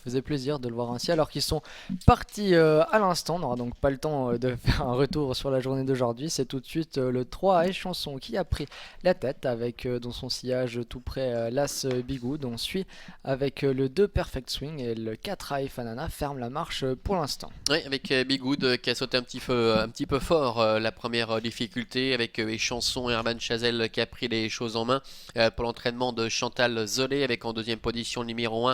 faisait plaisir de le voir ainsi alors qu'ils sont partis à l'instant. On n'aura donc pas le temps de faire un retour sur la journée d'aujourd'hui. C'est tout de suite le 3 Échanson qui a pris la tête avec dans son sillage tout près l'As Bigoud. On suit avec le 2 Perfect Swing et le 4 Fanana ferme la marche pour l'instant. Oui, avec Bigoud qui a sauté un petit peu fort la première difficulté, avec Échanson et Herman Chazelle qui a pris les choses en main pour l'entraînement de Chantal Zolé, avec en deuxième position le numéro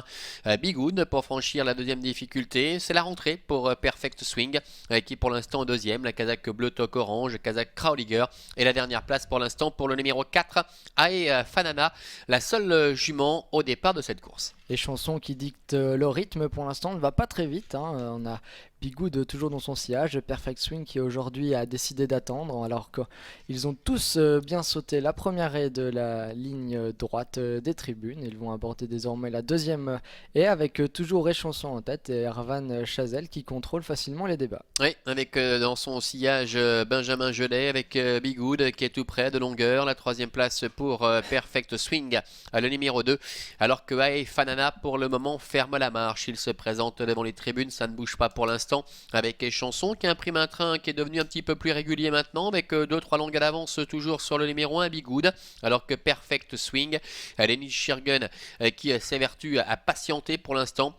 1 Bigoud pour franchir la deuxième difficulté. C'est la rentrée pour Perfect Swing qui pour l'instant en deuxième, la Kazakh Bleu Toc Orange, Kazakh Krauliger, et la dernière place pour l'instant pour le numéro 4 Ae Fanana, la seule jument au départ de cette course. Échanson qui dicte le rythme pour l'instant, ne va pas très vite. On a Bigoud toujours dans son sillage, Perfect Swing qui aujourd'hui a décidé d'attendre alors qu'ils ont tous bien sauté la première raie de la ligne droite des tribunes. Ils vont aborder désormais la deuxième et avec toujours Échanson en tête et Hervan Chazelle qui contrôle facilement les débats. Oui, avec dans son sillage Benjamin Gelet, avec Bigoud qui est tout près de longueur. La troisième place pour Perfect Swing, le numéro 2. Alors que Ae Fanana pour le moment ferme la marche. Il se présente devant les tribunes, ça ne bouge pas pour l'instant. Avec Échanson qui imprime un train qui est devenu un petit peu plus régulier maintenant, avec 2-3 longues d'avance toujours sur le numéro 1 Bigoud. Alors que Perfect Swing, Lenny Shirgun qui s'évertue à patienter pour l'instant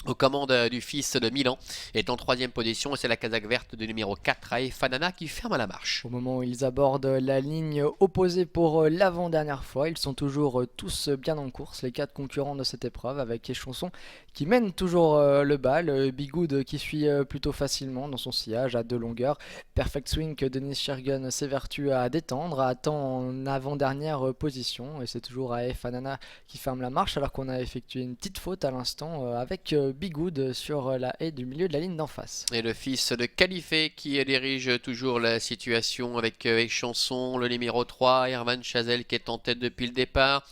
aux commandes du fils de Milan, est en troisième position, et c'est la Kazakh verte du numéro 4 Ae Fanana qui ferme la marche. Au moment où ils abordent la ligne opposée pour l'avant-dernière fois, ils sont toujours tous bien en course, les 4 concurrents de cette épreuve, avec Échanson qui mène toujours le bal, Bigoud qui suit plutôt facilement dans son sillage à 2 longueurs, Perfect Swing que Denis Shirgun s'évertue à détendre, attend en avant-dernière position, et c'est toujours Ae Fanana qui ferme la marche alors qu'on a effectué une petite faute à l'instant avec Bigoud sur la haie du milieu de la ligne d'en face. Et le fils de Califé qui dirige toujours la situation avec Échanson, le numéro 3, Hervan Chazelle qui est en tête depuis le départ.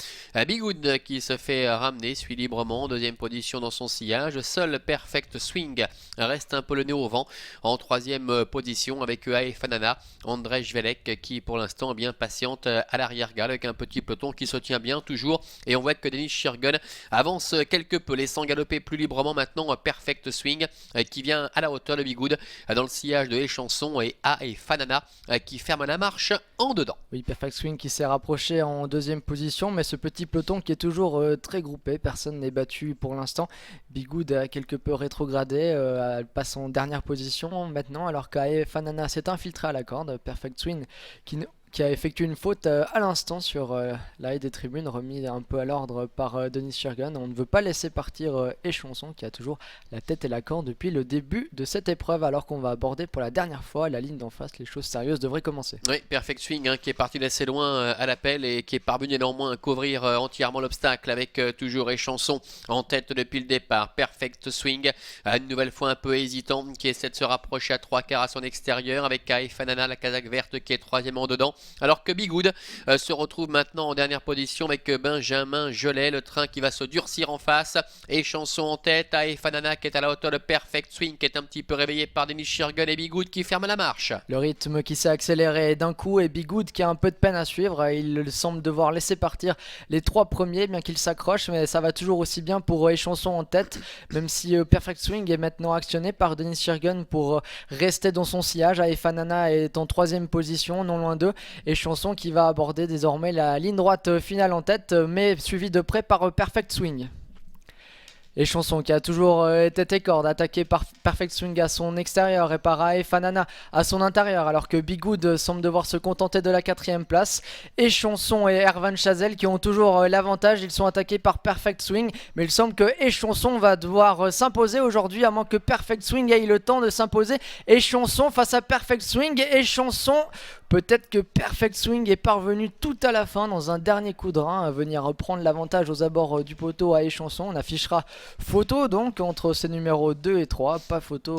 Bigoud qui se fait ramener, suit librement en deuxième position dans son sillage. Seul Perfect Swing reste un peu le nez au vent en troisième position avec Ae Fanana. Andrzej Velek qui pour l'instant est bien patiente à l'arrière-garde avec un petit peloton qui se tient bien toujours. Et on voit que Denis Shirgun avance quelque peu, laissant galoper plus librement maintenant Perfect Swing qui vient à la hauteur de Bigoud dans le sillage de Échanson, et Ae Fanana qui ferme la marche en dedans. Oui, Perfect Swing qui s'est rapproché en deuxième position, mais ce petit peloton qui est toujours très groupé, personne n'est battu pour l'instant. Bigoud a quelque peu rétrogradé, elle passe en dernière position maintenant, alors qu'Ae Fanana s'est infiltré à la corde. Perfect Swing qui a effectué une faute à l'instant sur la haie des tribunes, remis un peu à l'ordre par Denis Shirgun. On ne veut pas laisser partir Échanson qui a toujours la tête et la corde depuis le début de cette épreuve, alors qu'on va aborder pour la dernière fois la ligne d'en face. Les choses sérieuses devraient commencer. Oui, Perfect Swing qui est parti d'assez loin à l'appel et qui est parvenu néanmoins à couvrir entièrement l'obstacle avec toujours Échanson en tête depuis le départ. Perfect Swing, une nouvelle fois un peu hésitant, qui essaie de se rapprocher à 3/4 à son extérieur, avec Ae Fanana, la Kazakh verte, qui est troisièmement dedans. Alors que Bigoud se retrouve maintenant en dernière position avec Benjamin Gelet, le train qui va se durcir en face. Échanson en tête, Ae Fanana qui est à la hauteur de Perfect Swing, qui est un petit peu réveillé par Denis Shirgun, et Bigoud qui ferme la marche. Le rythme qui s'est accéléré d'un coup, et Bigoud qui a un peu de peine à suivre. Il semble devoir laisser partir les 3 premiers, bien qu'il s'accroche, mais ça va toujours aussi bien pour Échanson en tête, même si Perfect Swing est maintenant actionné par Denis Shirgun pour rester dans son sillage. Ae Fanana est en troisième position, non loin d'eux. Échanson qui va aborder désormais la ligne droite finale en tête, mais suivi de près par Perfect Swing. Échanson qui a toujours tête et corde, attaqué par Perfect Swing à son extérieur et par Ae Fanana à son intérieur, alors que Bigoud semble devoir se contenter de la 4ème place. Échanson et Hervan Chazelle qui ont toujours l'avantage, ils sont attaqués par Perfect Swing, mais il semble que Échanson va devoir s'imposer aujourd'hui, à moins que Perfect Swing ait le temps de s'imposer. Échanson face à Perfect Swing, Échanson, peut-être que Perfect Swing est parvenu tout à la fin dans un dernier coup de rein à venir reprendre l'avantage aux abords du poteau à Échanson. On affichera photo donc entre ces numéros 2 et 3, pas photo